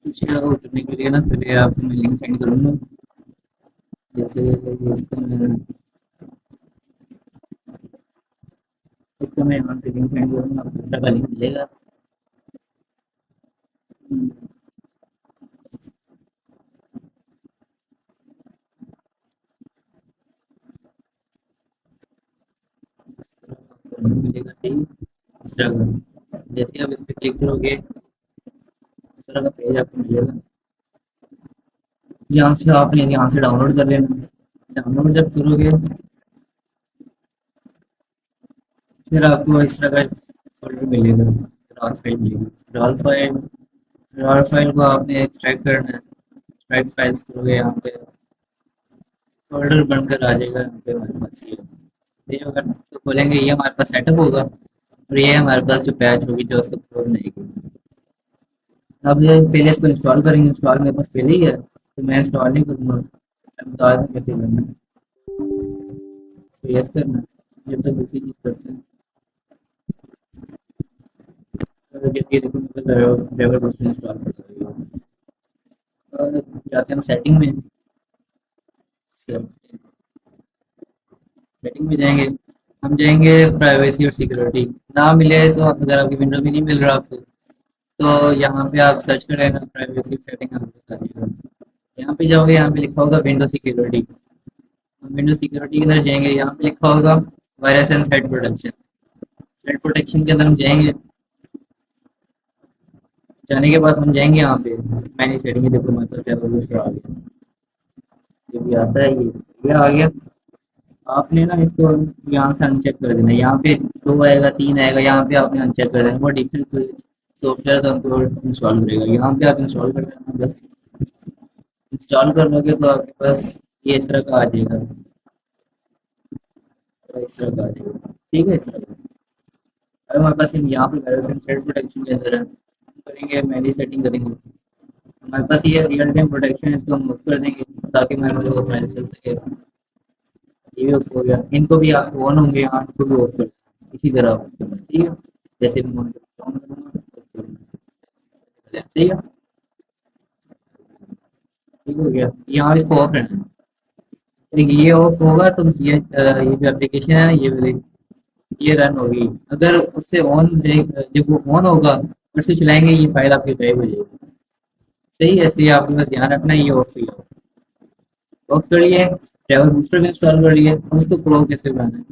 Install करने के लिए ना पहले आपको मैं लिंक सेंड करूँगा। जैसे इसका मैं यहाँ से लिंक सेंड करूँगा, आपको दूसरा का लिंक मिलेगा। हम्म, इस तरह का आपको लिंक मिलेगा, सही इंस्टाग्राम। जैसे आप इस पर क्लिक करोगे इस तरह का पेज आपको मिलेगा। यहाँ से आपने यहाँ से डाउनलोड कर लेना। डाउनलोड जब करोगे फिर आपको इस तरह का फोल्डर मिलेगा, रार फाइल मिलेगी। रार फाइल को आपने एक्सट्रैक्ट करना है। एक्सट्रैक्ट फाइल्स करोगे यहाँ पे फोल्डर बनकर आ जाएगा। यहाँ पे हमारे पास ये जो अगर इसको खोलेंगे ये हमारे पास सेटअप होगा, और ये हमारे पास जो पैच होगी जो उसको प्रोव नहीं की। अब ये पहले इसको इंस्टॉल करेंगे। इंस्टॉल मेरे पास पहले ही है तो मैं इंस्टॉल नहीं करूँगा। मैं बता दूँ कैसे करना है। इसको यस करना है। जब तक दूसरी चीज़ करते हैं तो जैसे ये देखो मेरे पास ड्राइवर बूस्टर इंस्टॉल कर दिया। और जाते हैं हम सेटिंग में। सेटिंग में जाएंगे, हम जाएंगे प्राइवेसी और सिक्योरिटी। ना मिले तो अगर आपकी विंडो में नहीं मिल रहा आपको तो यहाँ पे आप सर्च करें ना, प्राइवेसी सेटिंग आपके पास आ जाएगा। यहाँ पे जाओगे, यहाँ पे लिखा होगा विंडो सिक्योरिटी। हम विंडो सिक्योरिटी के अंदर जाएंगे, यहाँ पे लिखा होगा virus and threat protection. Threat protection के अंदर हम जाएंगे। जाने के बाद हम जाएंगे यहाँ पे मैनेज सेटिंग। देखो हमारे पास एवोल्यूशन आ गया। ये भी आता है, ये आ गया। आपने ना इसको यहाँ से अनचेक कर देना। यहाँ पे 2 आएगा 3 आएगा, यहाँ पे आपने अनचेक कर देना। वो डिफरेंट सॉफ्टवेयर तो हमको इंस्टॉल करेगा। यहाँ पे आप इंस्टॉल कर देना बस। इंस्टॉल कर लोगे तो आपके पास ये इस तरह का आ जाएगा। इस तरह का आ जाएगा, ठीक है। इस तरह का अब हमारे पास यहाँ पे वायरस एंड थ्रेट प्रोटेक्शन के अंदर है। हम करेंगे मैनेज सेटिंग करेंगे। हमारे पास ये रियल टाइम प्रोटेक्शन है, इसको हम ऑफ कर देंगे ताकि हमारे पास वो फाइल चल सके। ये भी ऑफ हो गया। इनको भी आप ऑन होंगे यहाँ, इनको भी ऑफ कर देना इसी तरह ऑफ करना, ठीक है। जैसे मैं ऑन करूँगा सही है। ठीक हो गया। यहाँ इसको ऑफ रहना है। देखिए ये ऑफ होगा तो ये जो एप्लीकेशन है ये वाली ये रन होगी। अगर उससे ऑन जब वो ऑन होगा फिर से चलाएंगे ये फाइल आपकी गायब हो जाएगी। सही है, इसलिए आपको बस ध्यान रखना है ये ऑफ ही ऑफ कर लिए। ट्रैवल बूस्टर भी इंस्टॉल कर लिए। हम इसको प्रो कैसे बनाना है,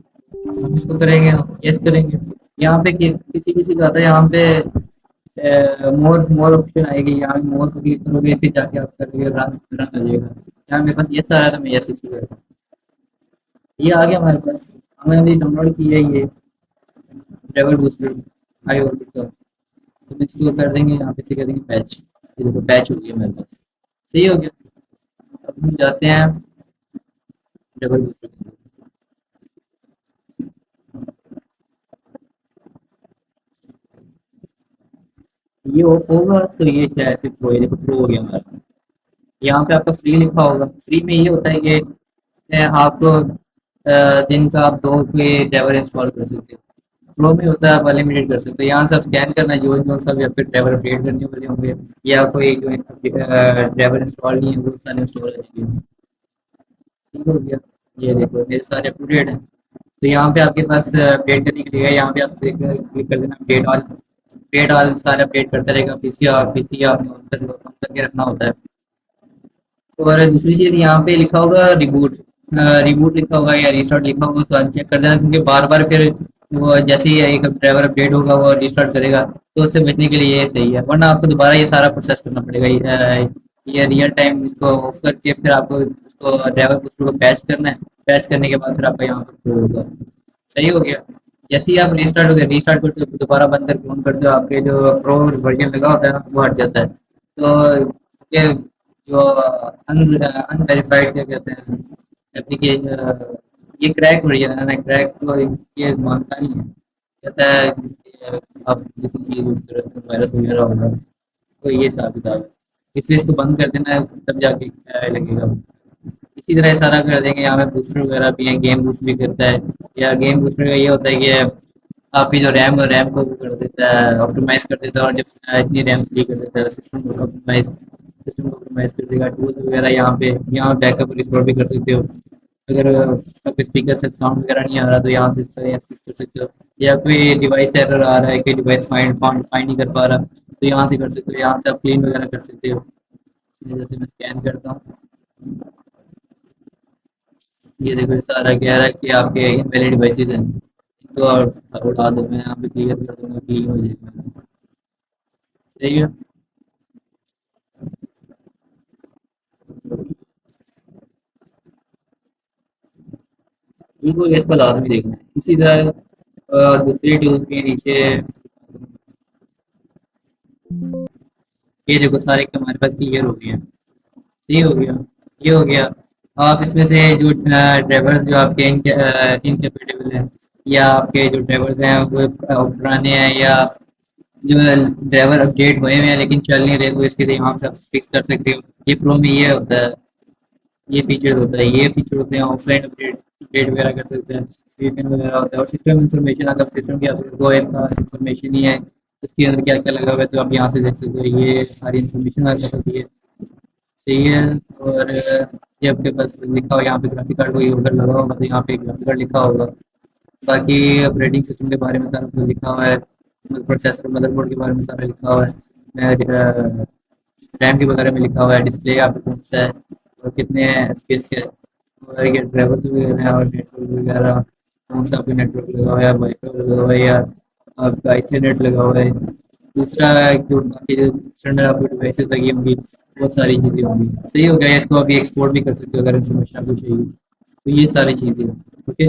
हम इसको करेंगे, हम यस करेंगे। यहाँ पे किसी किसी का आता है यहाँ पे मोर मोर ऑप्शन आएगी। यहाँ मोर को क्लिक करोगे फिर जाके आप करोगे रन रन आ जाएगा। यहाँ मेरे पास यस आ रहा है तो मैं यस इसी कर। ये आ गया हमारे पास। हमने अभी डाउनलोड किया है ये ट्रैवल बूस्टर आई ऑर्बिट का। तो हम इसको कर देंगे यहाँ पे से कर देंगे पैच। ये देखो पैच हो गया मेरे पास, सही हो गया। अब हम जाते हैं ट्रैवल बूस्टर के अंदर। ये ऑफ होगा तो ये क्या ऐसे प्रो, ये देखो प्रो हो गया हमारा। यहाँ पे आपका फ्री लिखा होगा। फ्री में ये होता है कि आपको दिन का आप 2 के ड्राइवर इंस्टॉल कर सकते हो। प्रो में होता है आप अनलिमिटेड कर सकते हो। यहाँ से आप स्कैन करना जो जो सा भी आपके ड्राइवर अपडेट करने वाले होंगे या कोई जो ड्राइवर इंस्टॉल नहीं है वो सारे इंस्टॉल हो जाएंगे। ठीक हो गया। ये देखो मेरे सारे अप टू डेट हैं। तो यहाँ पे आपके पास अपडेट करने के लिए है, यहाँ पे आप क्लिक कर देना अपडेट ऑल। अपडेट ऑल सारे अपडेट करता रहेगा। पीसी आपने ऑन करके रखना होता है। और दूसरी चीज़ यहाँ पे लिखा होगा रिबूट। रिबूट लिखा होगा या रिस्टार्ट लिखा होगा तो अनचेक कर देना, क्योंकि बार बार फिर वो जैसे ही एक ड्राइवर अपडेट होगा वो रिस्टार्ट करेगा तो उससे बचने के लिए ये सही है। वरना आपको दोबारा ये सारा प्रोसेस करना पड़ेगा। ये रियल टाइम इसको ऑफ करके फिर आपको इसको ड्राइवर को पैच करना है। पैच करने के बाद फिर आपका यहाँ पर शुरू होगा। सही हो गया। जैसे ही आप रिस्टार्ट हो गए, रिस्टार्ट करते हो दोबारा बंद करके ऑन करते हो, आपके जो प्रो वर्जन लगा होता है ना वो हट जाता है। तो ये जो अनवेरीफाइड क्या कहते हैं एप्लीकेशन, ये क्रैक वर्जन है ना। क्रैक तो ये मानता नहीं है, कहता है कि आप किसी चीज़ यूज़ कर रहे हो वायरस वगैरह होगा। तो ये हिसाब किताब है। इसलिए इसको बंद कर देना है तब जाके लगेगा। इसी तरह सारा कर देंगे। यहाँ पे बूस्टर वगैरह भी है, गेम बूस्ट भी करता है। या गेम बूस्टर का ये होता है कि आपकी जो रैम को वो कर देता है, ऑप्टिमाइज़ कर देता है, और जब इतनी रैम फ्री कर देता है, सिस्टम को ऑप्टिमाइज़ कर देगा। टूल्स वगैरह यहाँ बैकअप रिस्टोर भी कर सकते हो। अगर आपके स्पीकर से साउंड वगैरह नहीं आ रहा, तो यहाँ से इसका एक्सेस कर सकते हो। या कोई डिवाइस एरर आ रहा है, कोई डिवाइस फाइंड नहीं कर पा रहा, तो यहाँ से कर सकते हो। यहाँ से आप क्लीन वगैरह कर सकते हो। जैसे मैं स्कैन करता हूँ, ये देखो, ये सारा कह रहा है कि आपके इनवैलिड डिवाइसेज हैं, तो और उठा दो। मैं यहाँ पे क्लियर कर दूंगा, क्लीन हो जाएगा। सही है। बिल्कुल, इसका लाजमी देखना है। इसी तरह दूसरी ट्यूब के नीचे ये देखो, सारे के हमारे पास क्लियर हो गए हैं। सही हो गया, ये हो गया। आप इसमें से जो ड्राइवर्स जो आपके इनकेपेटेबल हैं, या आपके जो ड्राइवर्स हैं वो पुराने हैं, या जो ड्राइवर अपडेट हुए हुए हैं लेकिन चल नहीं रहे, तो इसके लिए यहाँ से आप फिक्स कर सकते हो। ये प्रो में ये होता है, ये फीचर होता है, ये फीचर होते हैं। ऑफलाइन अपडेट अपडेट वगैरह कर सकते हैं, वीपीएन वगैरह होता है। और सिस्टम इन्फॉर्मेशन, अगर सिस्टम की आपको कोई पास इन्फॉर्मेशन ही है, उसके अंदर क्या क्या लगा हुआ है, तो आप यहाँ से देख सकते हो। ये सारी इन्फॉर्मेशन आपको होती है। सही है। और ये आपके पास लिखा हो यहाँ पे, ग्राफिक कार्ड कोई अगर लगा होगा तो यहाँ पे ग्राफिक कार्ड लिखा होगा। बाकी ऑपरेटिंग सिस्टम के बारे में सारा कुछ लिखा हुआ है। प्रोसेसर, मदरबोर्ड के बारे में सारा लिखा हुआ है। रैम के बारे में लिखा हुआ है। डिस्प्ले आपका कौन सा है और कितने एफपीएस के है, और ये ड्राइवर्स वगैरह है, और नेटवर्क वगैरह कौन सा आपका नेटवर्क लगा हुआ है, वाईफाई लगा हुआ है, या आपका इथरनेट लगा हुआ है। दूसरा, जो बाकी जो स्टैंडर्ड आपकी डिवाइसेस लगी होंगी, बहुत सारी चीज़ें होंगी। सही हो गया। इसको अभी एक्सपोर्ट भी कर सकते हो अगर इन्फॉर्मेशन आपको चाहिए, तो ये सारी चीज़ें। ओके।